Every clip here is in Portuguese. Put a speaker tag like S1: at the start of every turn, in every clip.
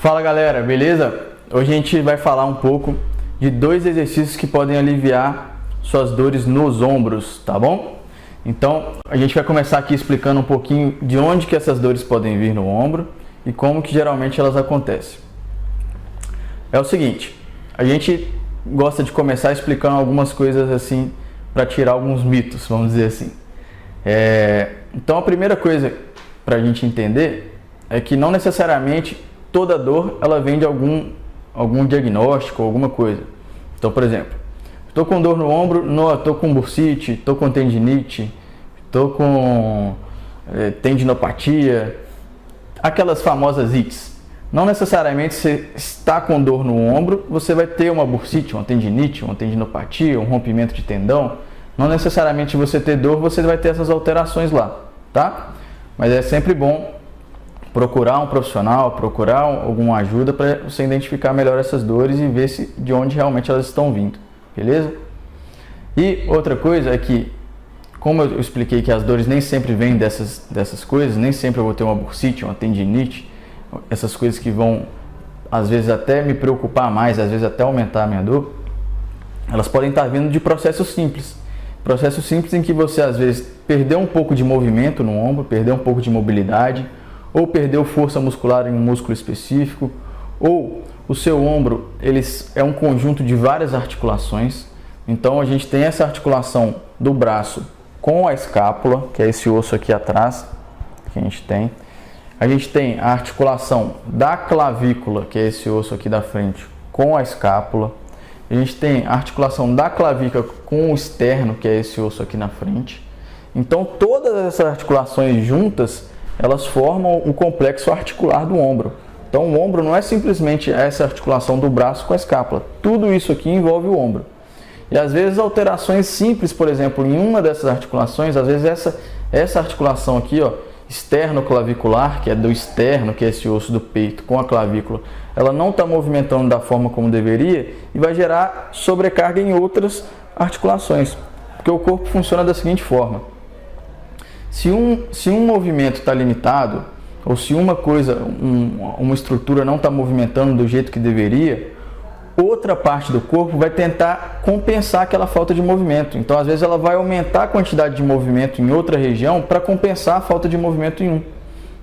S1: Fala galera, beleza? Hoje a gente vai falar um pouco de dois exercícios que podem aliviar suas dores nos ombros, tá bom? Então a gente vai começar aqui explicando um pouquinho de onde que essas dores podem vir no ombro e como que geralmente elas acontecem. É o seguinte, a gente gosta de começar explicando algumas coisas assim para tirar alguns mitos, vamos dizer assim. Então a primeira coisa para a gente entender é que não necessariamente toda dor ela vem de algum diagnóstico ou alguma coisa. Então, por exemplo, estou com dor no ombro, estou com bursite, estou com tendinite, estou com tendinopatia, aquelas famosas ites. Não necessariamente você está com dor no ombro, você vai ter uma bursite, uma tendinite, uma tendinopatia, um rompimento de tendão. Não necessariamente você ter dor, você vai ter essas alterações lá, tá? Mas é sempre bom procurar um profissional, procurar alguma ajuda para você identificar melhor essas dores e ver de onde realmente elas estão vindo, beleza? E outra coisa é que, como eu expliquei que as dores nem sempre vêm dessas coisas, nem sempre eu vou ter uma bursite, uma tendinite, essas coisas que vão, às vezes, até me preocupar mais, às vezes até aumentar a minha dor, elas podem estar vindo de processos simples. Processos simples em que você, às vezes, perdeu um pouco de movimento no ombro, perdeu um pouco de mobilidade, ou perdeu força muscular em um músculo específico, ou o seu ombro é um conjunto de várias articulações. Então a gente tem essa articulação do braço com a escápula, que é esse osso aqui atrás, que a gente tem. A gente tem a articulação da clavícula, que é esse osso aqui da frente, com a escápula. A gente tem a articulação da clavícula com o externo, que é esse osso aqui na frente. Então todas essas articulações juntas, elas formam o complexo articular do ombro. Então o ombro não é simplesmente essa articulação do braço com a escápula. Tudo isso aqui envolve o ombro. E às vezes alterações simples, por exemplo, em uma dessas articulações, às vezes essa articulação aqui, ó, externo-clavicular, que é do externo, que é esse osso do peito com a clavícula, ela não está movimentando da forma como deveria e vai gerar sobrecarga em outras articulações. Porque o corpo funciona da seguinte forma. Se um movimento está limitado, ou se uma estrutura não está movimentando do jeito que deveria, outra parte do corpo vai tentar compensar aquela falta de movimento. Então, às vezes, ela vai aumentar a quantidade de movimento em outra região para compensar a falta de movimento em um.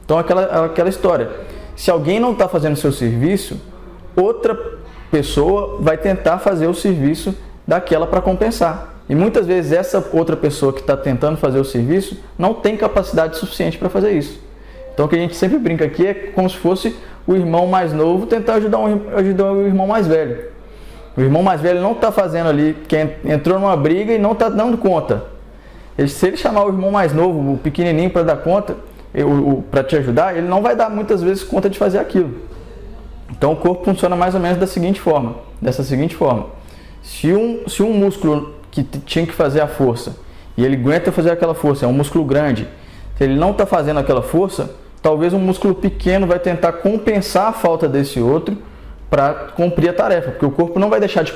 S1: Então, aquela história. Se alguém não está fazendo o seu serviço, outra pessoa vai tentar fazer o serviço daquela para compensar. E muitas vezes essa outra pessoa que está tentando fazer o serviço não tem capacidade suficiente para fazer isso. Então o que a gente sempre brinca aqui é como se fosse o irmão mais novo tentar ajudar o irmão mais velho. O irmão mais velho não está fazendo ali, que entrou numa briga e não está dando conta. Se ele chamar o irmão mais novo, o pequenininho, para dar conta, para te ajudar, ele não vai dar muitas vezes conta de fazer aquilo. Então o corpo funciona mais ou menos dessa seguinte forma. Se um músculo que tinha que fazer a força e ele aguenta fazer aquela força, é um músculo grande, se ele não está fazendo aquela força, talvez um músculo pequeno vai tentar compensar a falta desse outro para cumprir a tarefa, porque o corpo não vai deixar de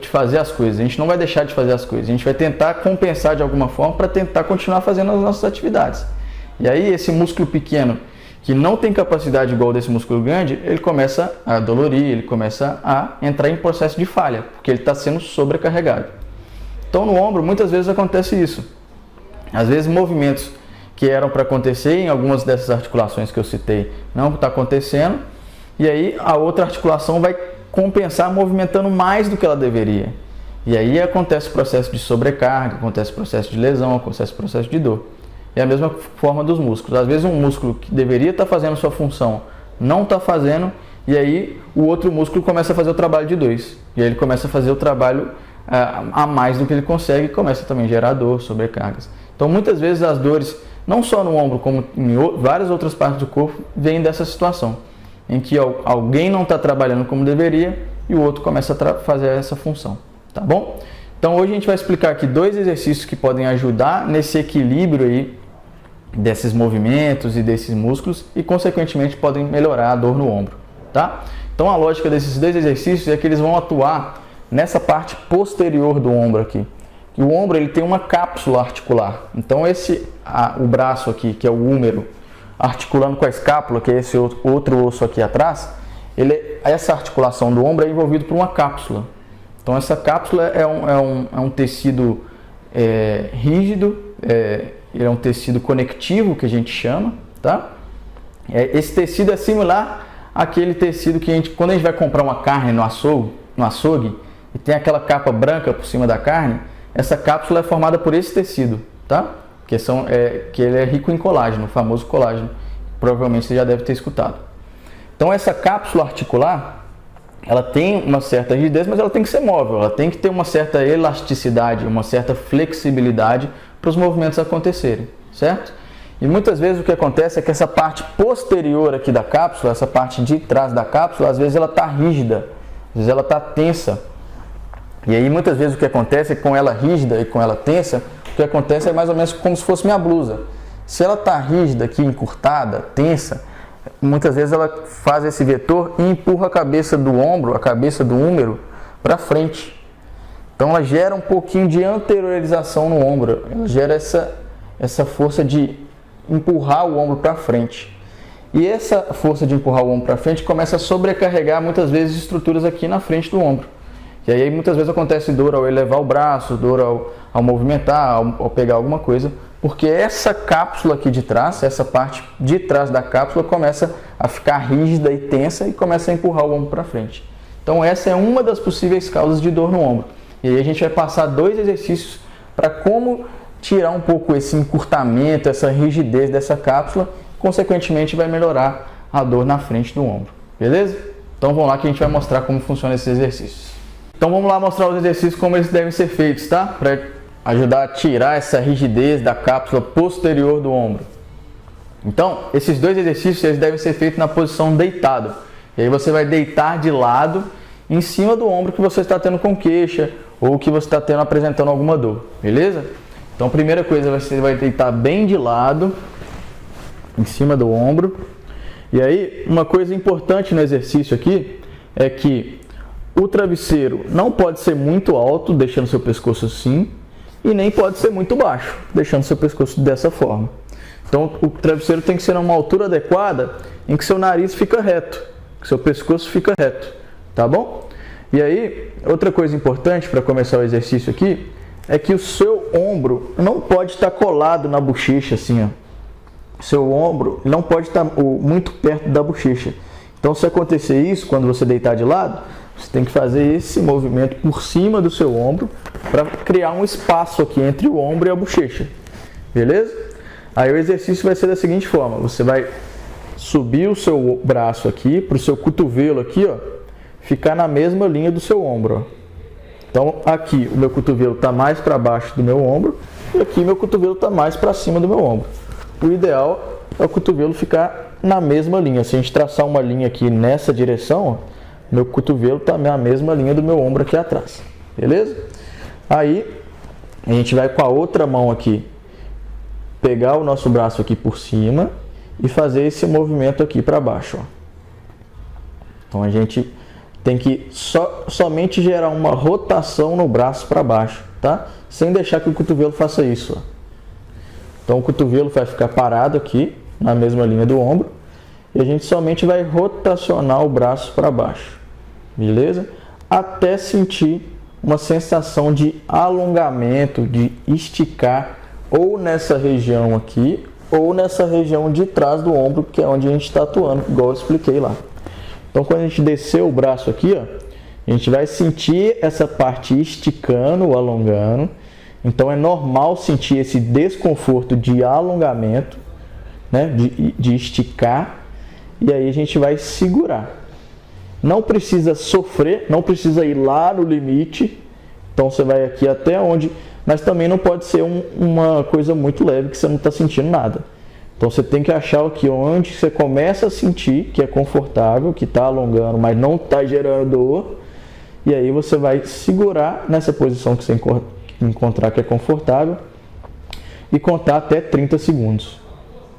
S1: fazer as coisas, a gente não vai deixar de fazer as coisas, a gente vai tentar compensar de alguma forma para tentar continuar fazendo as nossas atividades. E aí esse músculo pequeno, que não tem capacidade igual desse músculo grande, ele começa a dolorir, ele começa a entrar em processo de falha, porque ele está sendo sobrecarregado. Então no ombro muitas vezes acontece isso. Às vezes movimentos que eram para acontecer em algumas dessas articulações que eu citei não está acontecendo, e aí a outra articulação vai compensar movimentando mais do que ela deveria. E aí acontece o processo de sobrecarga, acontece o processo de lesão, acontece o processo de dor. É a mesma forma dos músculos. Às vezes um músculo que deveria estar fazendo sua função não está fazendo, e aí o outro músculo começa a fazer o trabalho de dois. E aí ele começa a fazer o trabalho a mais do que ele consegue e começa também a gerar dor, sobrecargas. Então muitas vezes as dores, não só no ombro, como em várias outras partes do corpo, vêm dessa situação, em que alguém não está trabalhando como deveria e o outro começa a fazer essa função. Tá bom? Então hoje a gente vai explicar aqui dois exercícios que podem ajudar nesse equilíbrio aí desses movimentos e desses músculos e consequentemente podem melhorar a dor no ombro, tá? Então a lógica desses dois exercícios é que eles vão atuar nessa parte posterior do ombro aqui. E o ombro ele tem uma cápsula articular. Então o braço aqui, que é o húmero, articulando com a escápula, que é esse outro osso aqui atrás, essa articulação do ombro é envolvida por uma cápsula. Então essa cápsula é um tecido rígido, ele é um tecido conectivo que a gente chama, tá? Esse tecido é similar àquele tecido que quando a gente vai comprar uma carne no açougue e tem aquela capa branca por cima da carne, essa cápsula é formada por esse tecido, tá? Que ele é rico em colágeno, o famoso colágeno. Provavelmente você já deve ter escutado. Então essa cápsula articular, ela tem uma certa rigidez, mas ela tem que ser móvel, ela tem que ter uma certa elasticidade, uma certa flexibilidade para os movimentos acontecerem, certo? E muitas vezes o que acontece é que essa parte posterior aqui da cápsula, essa parte de trás da cápsula, às vezes ela está rígida, às vezes ela está tensa. E aí muitas vezes o que acontece é que com ela rígida e com ela tensa, o que acontece é mais ou menos como se fosse minha blusa. Se ela está rígida aqui, encurtada, tensa, muitas vezes ela faz esse vetor e empurra a cabeça do ombro, a cabeça do húmero para frente. Então ela gera um pouquinho de anteriorização no ombro, ela gera essa força de empurrar o ombro para frente. E essa força de empurrar o ombro para frente começa a sobrecarregar muitas vezes estruturas aqui na frente do ombro. E aí muitas vezes acontece dor ao elevar o braço, dor ao movimentar, ao pegar alguma coisa, porque essa cápsula aqui de trás, essa parte de trás da cápsula começa a ficar rígida e tensa e começa a empurrar o ombro para frente. Então essa é uma das possíveis causas de dor no ombro. E aí a gente vai passar 2 exercícios para como tirar um pouco esse encurtamento, essa rigidez dessa cápsula, consequentemente vai melhorar a dor na frente do ombro, beleza? Então vamos lá que a gente vai mostrar como funciona esses exercícios. Então vamos lá mostrar os exercícios como eles devem ser feitos, tá? Para ajudar a tirar essa rigidez da cápsula posterior do ombro. Então, esses 2 exercícios eles devem ser feitos na posição deitado. E aí você vai deitar de lado em cima do ombro que você está tendo com queixa ou que você está tendo apresentando alguma dor, beleza? Então a primeira coisa, você vai deitar bem de lado, em cima do ombro. E aí, uma coisa importante no exercício aqui é que o travesseiro não pode ser muito alto, deixando seu pescoço assim, e nem pode ser muito baixo, deixando seu pescoço dessa forma. Então o travesseiro tem que ser numa altura adequada em que seu nariz fica reto, que seu pescoço fica reto, tá bom? E aí, outra coisa importante para começar o exercício aqui, é que o seu ombro não pode estar colado na bochecha, assim, ó. Seu ombro não pode estar muito perto da bochecha. Então, se acontecer isso, quando você deitar de lado, você tem que fazer esse movimento por cima do seu ombro para criar um espaço aqui entre o ombro e a bochecha, beleza? Aí o exercício vai ser da seguinte forma, você vai subir o seu braço aqui, para o seu cotovelo aqui, ó, ficar na mesma linha do seu ombro, ó. Então aqui o meu cotovelo está mais para baixo do meu ombro e aqui meu cotovelo está mais para cima do meu ombro. O ideal é o cotovelo ficar na mesma linha. Se a gente traçar uma linha aqui nessa direção, ó, meu cotovelo está na mesma linha do meu ombro aqui atrás, beleza? Aí a gente vai com a outra mão aqui pegar o nosso braço aqui por cima e fazer esse movimento aqui para baixo, ó. Então a gente tem que somente gerar uma rotação no braço para baixo, tá? Sem deixar que o cotovelo faça isso, ó. Então o cotovelo vai ficar parado aqui, na mesma linha do ombro, e a gente somente vai rotacionar o braço para baixo, beleza? Até sentir uma sensação de alongamento, de esticar, ou nessa região aqui, ou nessa região de trás do ombro, que é onde a gente está atuando, igual eu expliquei lá. Então, quando a gente descer o braço aqui, ó, a gente vai sentir essa parte esticando ou alongando. Então, é normal sentir esse desconforto de alongamento, né, de esticar. E aí a gente vai segurar. Não precisa sofrer, não precisa ir lá no limite. Então, você vai aqui até onde... Mas também não pode ser uma coisa muito leve que você não está sentindo nada. Então você tem que achar aqui onde você começa a sentir que é confortável, que está alongando, mas não está gerando dor. E aí você vai segurar nessa posição que você encontrar que é confortável e contar até 30 segundos.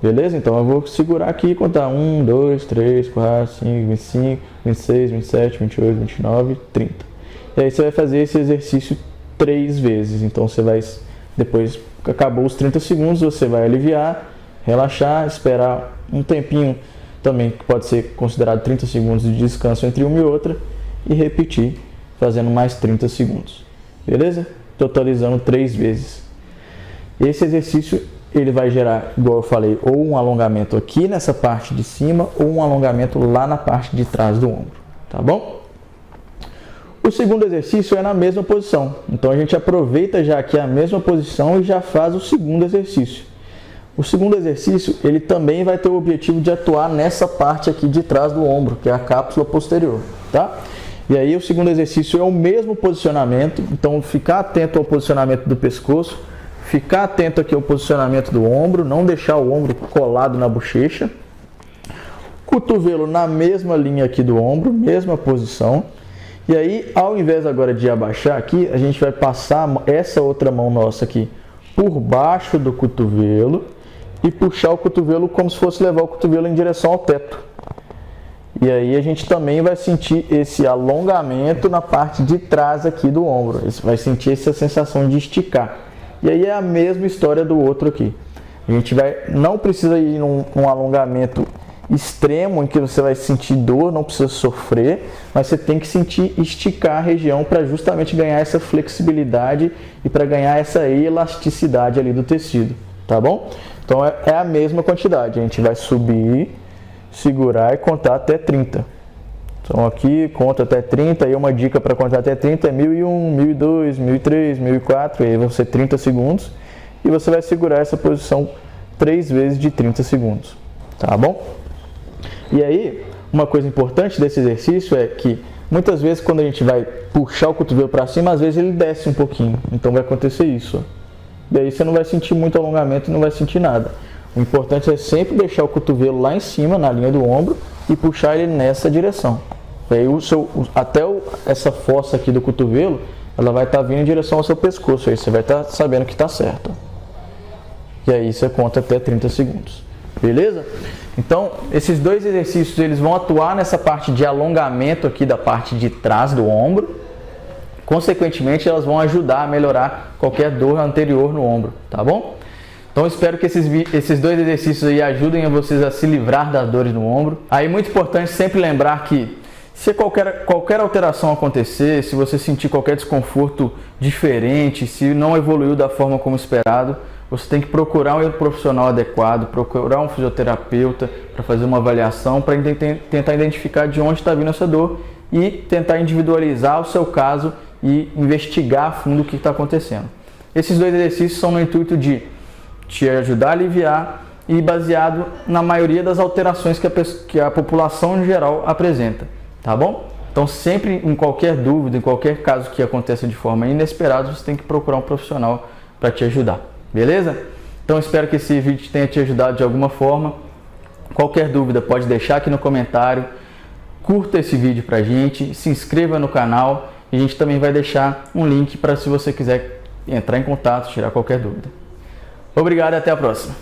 S1: Beleza? Então eu vou segurar aqui e contar 1, 2, 3, 4, 5, 25, 26, 27, 28, 29, 30. E aí você vai fazer esse exercício 3 vezes. Então você vai, depois que acabou os 30 segundos, você vai aliviar, relaxar, esperar um tempinho também, que pode ser considerado 30 segundos de descanso entre uma e outra, e repetir, fazendo mais 30 segundos. Beleza? Totalizando 3 vezes. Esse exercício ele vai gerar, igual eu falei, ou um alongamento aqui nessa parte de cima, ou um alongamento lá na parte de trás do ombro. Tá bom? O segundo exercício é na mesma posição. Então a gente aproveita já aqui a mesma posição e já faz o segundo exercício. O segundo exercício, ele também vai ter o objetivo de atuar nessa parte aqui de trás do ombro, que é a cápsula posterior, tá? E aí o segundo exercício é o mesmo posicionamento, então ficar atento ao posicionamento do pescoço, ficar atento aqui ao posicionamento do ombro, não deixar o ombro colado na bochecha. Cotovelo na mesma linha aqui do ombro, mesma posição. E aí, ao invés agora de abaixar aqui, a gente vai passar essa outra mão nossa aqui por baixo do cotovelo e puxar o cotovelo como se fosse levar o cotovelo em direção ao teto. E aí a gente também vai sentir esse alongamento na parte de trás aqui do ombro. Você vai sentir essa sensação de esticar. E aí é a mesma história do outro aqui. A gente não precisa ir num alongamento extremo em que você vai sentir dor, não precisa sofrer, mas você tem que sentir esticar a região para justamente ganhar essa flexibilidade e para ganhar essa elasticidade ali do tecido, tá bom? Então é a mesma quantidade, a gente vai subir, segurar e contar até 30. Então aqui conta até 30, aí uma dica para contar até 30 é 1001, 1002, 1003, 1004, aí vão ser 30 segundos e você vai segurar essa posição 3 vezes de 30 segundos, tá bom? E aí, uma coisa importante desse exercício é que muitas vezes quando a gente vai puxar o cotovelo para cima, às vezes ele desce um pouquinho, então vai acontecer isso. E aí você não vai sentir muito alongamento e não vai sentir nada. O importante é sempre deixar o cotovelo lá em cima, na linha do ombro, e puxar ele nessa direção. E aí essa fossa aqui do cotovelo, ela vai estar vindo em direção ao seu pescoço, aí você vai estar sabendo que está certo. E aí você conta até 30 segundos. Beleza? Então, esses dois exercícios eles vão atuar nessa parte de alongamento aqui da parte de trás do ombro. Consequentemente, elas vão ajudar a melhorar qualquer dor anterior no ombro, tá bom? Então, espero que esses dois exercícios aí ajudem a vocês a se livrar das dores no ombro. Aí, muito importante sempre lembrar que se qualquer alteração acontecer, se você sentir qualquer desconforto diferente, se não evoluiu da forma como esperado, você tem que procurar um profissional adequado, procurar um fisioterapeuta para fazer uma avaliação, para tentar identificar de onde está vindo essa dor e tentar individualizar o seu caso e investigar a fundo o que está acontecendo. Esses dois exercícios são no intuito de te ajudar a aliviar e baseado na maioria das alterações que a população em geral apresenta, tá bom? Então sempre em qualquer dúvida, em qualquer caso que aconteça de forma inesperada, você tem que procurar um profissional para te ajudar. Beleza? Então espero que esse vídeo tenha te ajudado de alguma forma. Qualquer dúvida pode deixar aqui no comentário. Curta esse vídeo pra gente, se inscreva no canal e a gente também vai deixar um link para se você quiser entrar em contato, tirar qualquer dúvida. Obrigado e até a próxima.